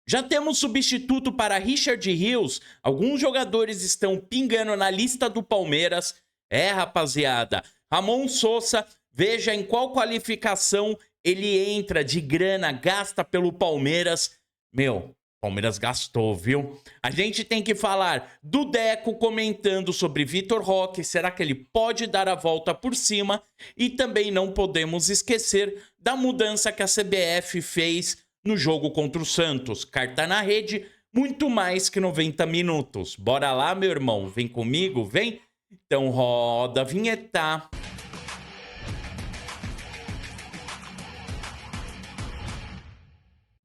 Já temos substituto para Richard Rios. Alguns jogadores estão pingando na lista do Palmeiras. É, rapaziada. Ramon Sousa, veja em qual qualificação ele entra de grana gasta pelo Palmeiras. Meu, Palmeiras gastou, viu? A gente tem que falar do Deco comentando sobre Vitor Roque. Será que ele pode dar a volta por cima? E também não podemos esquecer da mudança que a CBF fez no jogo contra o Santos. Carta na rede, muito mais que 90 minutos. Bora lá, meu irmão. Vem comigo, vem? Então roda a vinheta.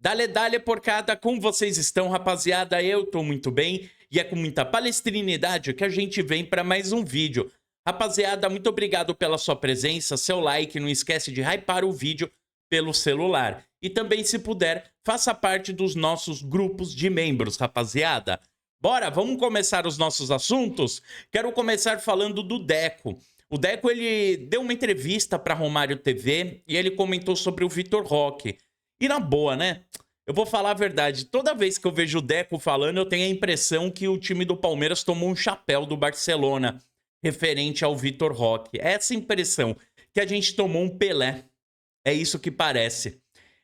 Dale porcada, como vocês estão, rapaziada? Eu tô muito bem e é com muita palestrinidade que a gente vem para mais um vídeo. Rapaziada, muito obrigado pela sua presença, seu like, não esquece de hypar o vídeo pelo celular. E também, se puder, faça parte dos nossos grupos de membros, rapaziada. Bora, vamos começar os nossos assuntos? Quero começar falando do Deco. O Deco, ele deu uma entrevista para Romário TV e ele comentou sobre o Vitor Roque. E na boa, né? Eu vou falar a verdade. Toda vez que eu vejo o Deco falando, eu tenho a impressão que o time do Palmeiras tomou um chapéu do Barcelona referente ao Vitor Roque. É essa impressão, que a gente tomou um Pelé. É isso que parece.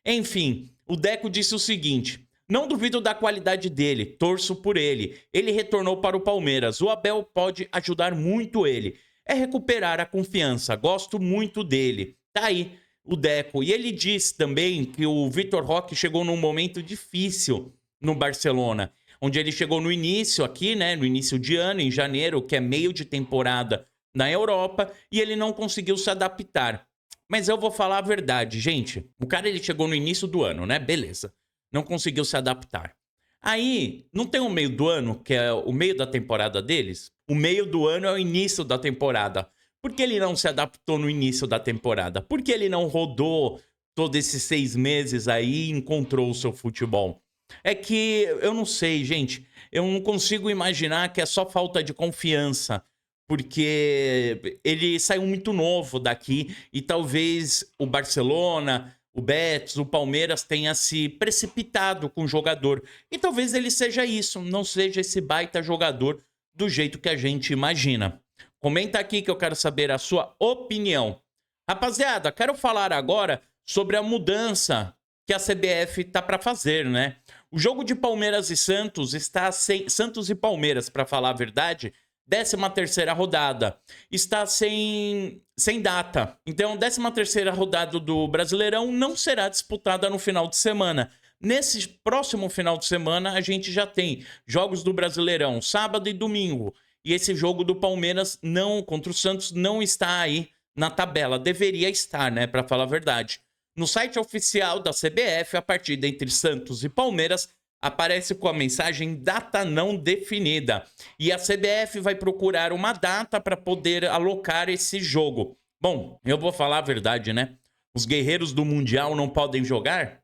Enfim, o Deco disse o seguinte: não duvido da qualidade dele, torço por ele. Ele retornou para o Palmeiras. O Abel pode ajudar muito ele. É recuperar a confiança. Gosto muito dele. Tá aí o Deco. E ele disse também que o Vitor Roque chegou num momento difícil no Barcelona, onde ele chegou no início aqui, né, no início de ano, em janeiro, que é meio de temporada na Europa, e ele não conseguiu se adaptar. Mas eu vou falar a verdade, gente. O cara, ele chegou no início do ano, né? Beleza. Não conseguiu se adaptar. Aí, não tem o meio do ano, que é o meio da temporada deles? O meio do ano é o início da temporada. Por que ele não se adaptou no início da temporada? Por que ele não rodou todos esses 6 meses aí e encontrou o seu futebol? É que, eu não sei, gente. Eu não consigo imaginar que é só falta de confiança. Porque ele saiu muito novo daqui e talvez o Barcelona, o Betis, o Palmeiras tenha se precipitado com o jogador. E talvez ele seja isso, não seja esse baita jogador do jeito que a gente imagina. Comenta aqui que eu quero saber a sua opinião. Rapaziada, quero falar agora sobre a mudança que a CBF tá para fazer, né? O jogo de Palmeiras e Santos está sem... Santos e Palmeiras, para falar a verdade, 13ª rodada. Está sem data. Então, 13ª rodada do Brasileirão não será disputada no final de semana. Nesse próximo final de semana, a gente já tem jogos do Brasileirão, sábado e domingo. E esse jogo do Palmeiras não, contra o Santos, não está aí na tabela. Deveria estar, né, para falar a verdade. No site oficial da CBF, a partida entre Santos e Palmeiras aparece com a mensagem data não definida. E a CBF vai procurar uma data para poder alocar esse jogo. Bom, eu vou falar a verdade, né? Os guerreiros do Mundial não podem jogar?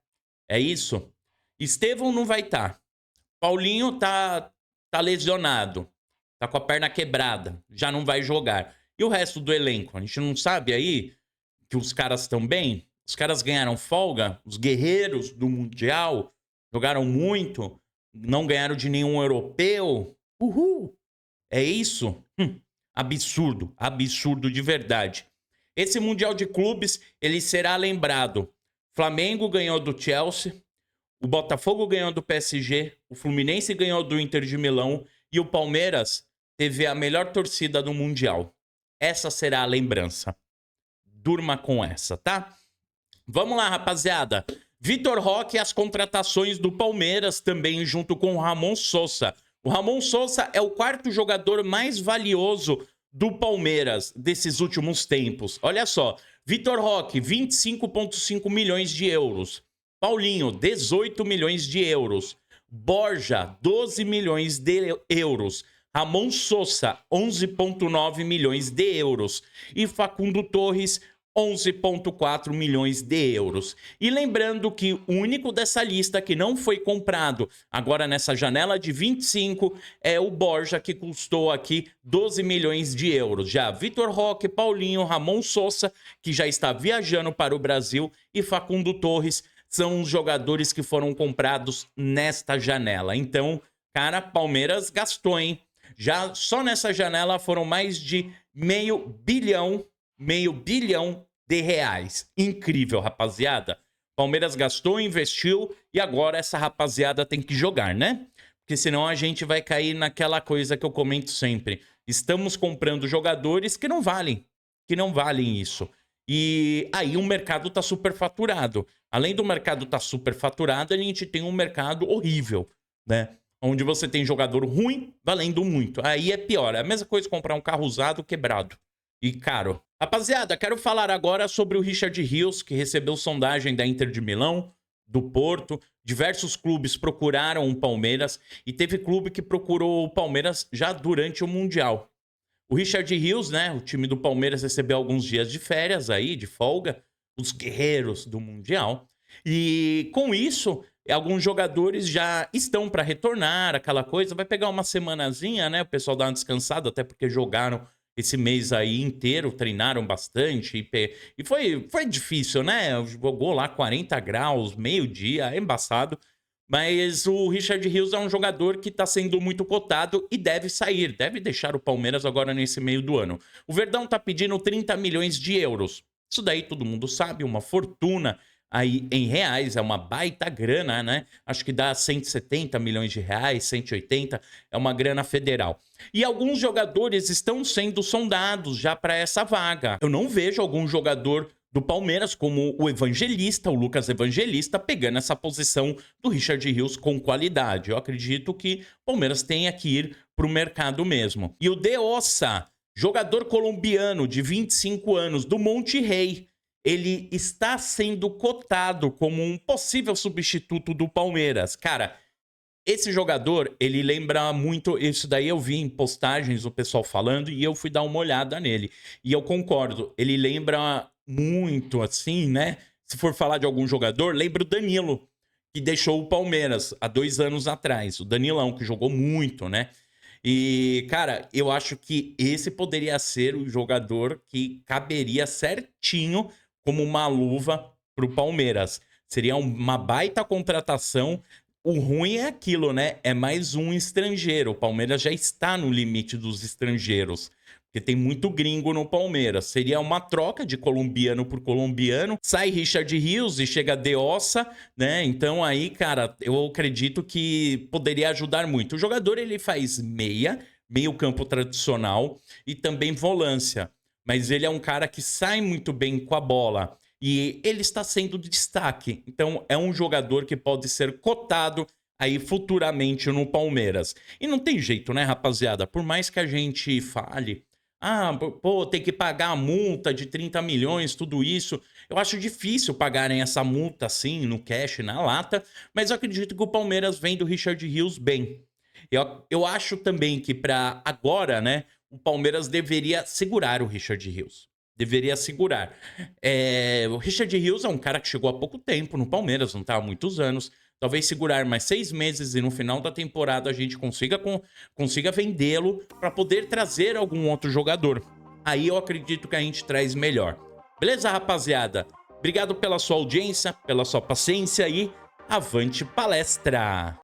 É isso? Estevão não vai estar. Paulinho tá lesionado. Tá com a perna quebrada. Já não vai jogar. E o resto do elenco? A gente não sabe aí que os caras estão bem? Os caras ganharam folga? Os guerreiros do Mundial jogaram muito? Não ganharam de nenhum europeu? Uhul! É isso? Absurdo. Absurdo de verdade. Esse Mundial de Clubes, ele será lembrado. Flamengo ganhou do Chelsea, o Botafogo ganhou do PSG, o Fluminense ganhou do Inter de Milão e o Palmeiras teve a melhor torcida do Mundial. Essa será a lembrança. Durma com essa, tá? Vamos lá, rapaziada. Vitor Roque e as contratações do Palmeiras também junto com o Ramon Sousa. O Ramon Sousa é o 4º jogador mais valioso do Palmeiras desses últimos tempos. Olha só, Vitor Roque, 25,5 milhões de euros. Paulinho, 18 milhões de euros. Borja, 12 milhões de euros. Ramon Sousa, 11,9 milhões de euros. E Facundo Torres, 11,4 milhões de euros. E lembrando que o único dessa lista que não foi comprado agora nessa janela de 25 é o Borja, que custou aqui 12 milhões de euros. Já Vitor Roque, Paulinho, Ramon Sousa, que já está viajando para o Brasil, e Facundo Torres são os jogadores que foram comprados nesta janela. Então, cara, Palmeiras gastou, hein? Já só nessa janela foram mais de meio bilhão de reais. Incrível, rapaziada. Palmeiras gastou, investiu e agora essa rapaziada tem que jogar, né? Porque senão a gente vai cair naquela coisa que eu comento sempre. Estamos comprando jogadores que não valem isso. E aí o mercado tá superfaturado. Além do mercado tá superfaturado, a gente tem um mercado horrível, né? Onde você tem jogador ruim valendo muito. Aí é pior. É a mesma coisa comprar um carro usado quebrado e caro. Rapaziada, quero falar agora sobre o Richard Rios, que recebeu sondagem da Inter de Milão, do Porto. Diversos clubes procuraram o Palmeiras e teve clube que procurou o Palmeiras já durante o Mundial. O Richard Rios, né, o time do Palmeiras recebeu alguns dias de férias aí, de folga, os guerreiros do Mundial. E com isso, alguns jogadores já estão para retornar, aquela coisa. Vai pegar uma semanazinha, né, o pessoal dá uma descansada, até porque jogaram esse mês aí inteiro, treinaram bastante. E foi difícil, né? Jogou lá 40 graus, meio-dia, é embaçado. Mas o Richard Rios é um jogador que está sendo muito cotado e deve sair, deve deixar o Palmeiras agora nesse meio do ano. O Verdão está pedindo 30 milhões de euros. Isso daí todo mundo sabe, uma fortuna aí em reais, é uma baita grana, né? Acho que dá 170 milhões de reais, 180, é uma grana federal. E alguns jogadores estão sendo sondados já para essa vaga. Eu não vejo algum jogador do Palmeiras, como o Evangelista, o Lucas Evangelista, pegando essa posição do Richard Rios com qualidade. Eu acredito que o Palmeiras tenha que ir para o mercado mesmo. E o De Ossa, jogador colombiano de 25 anos, do Monte Rei, ele está sendo cotado como um possível substituto do Palmeiras. Cara, esse jogador, ele lembra muito... Isso daí eu vi em postagens o pessoal falando e eu fui dar uma olhada nele. E eu concordo, ele lembra muito assim, né? Se for falar de algum jogador, lembra o Danilo, que deixou o Palmeiras há 2 anos atrás. O Danilão, que jogou muito, né? E, cara, eu acho que esse poderia ser o jogador que caberia certinho como uma luva pro Palmeiras. Seria uma baita contratação. O ruim é aquilo, né? É mais um estrangeiro. O Palmeiras já está no limite dos estrangeiros, porque tem muito gringo no Palmeiras. Seria uma troca de colombiano por colombiano. Sai Richard Rios e chega De Ossa, né? Então aí, cara, eu acredito que poderia ajudar muito. O jogador, ele faz meio campo tradicional e também volância. Mas ele é um cara que sai muito bem com a bola. E ele está sendo de destaque. Então é um jogador que pode ser cotado aí futuramente no Palmeiras. E não tem jeito, né, rapaziada? Por mais que a gente fale... Ah, pô, tem que pagar a multa de 30 milhões, tudo isso. Eu acho difícil pagarem essa multa assim, no cash, na lata. Mas eu acredito que o Palmeiras vem do Richard Rios bem. Eu acho também que para agora, né, o Palmeiras deveria segurar o Richard Rios. Deveria segurar. O Richard Rios é um cara que chegou há pouco tempo no Palmeiras, não está há muitos anos. Talvez segurar mais 6 meses e no final da temporada a gente consiga vendê-lo para poder trazer algum outro jogador. Aí eu acredito que a gente traz melhor. Beleza, rapaziada? Obrigado pela sua audiência, pela sua paciência e avante palestra!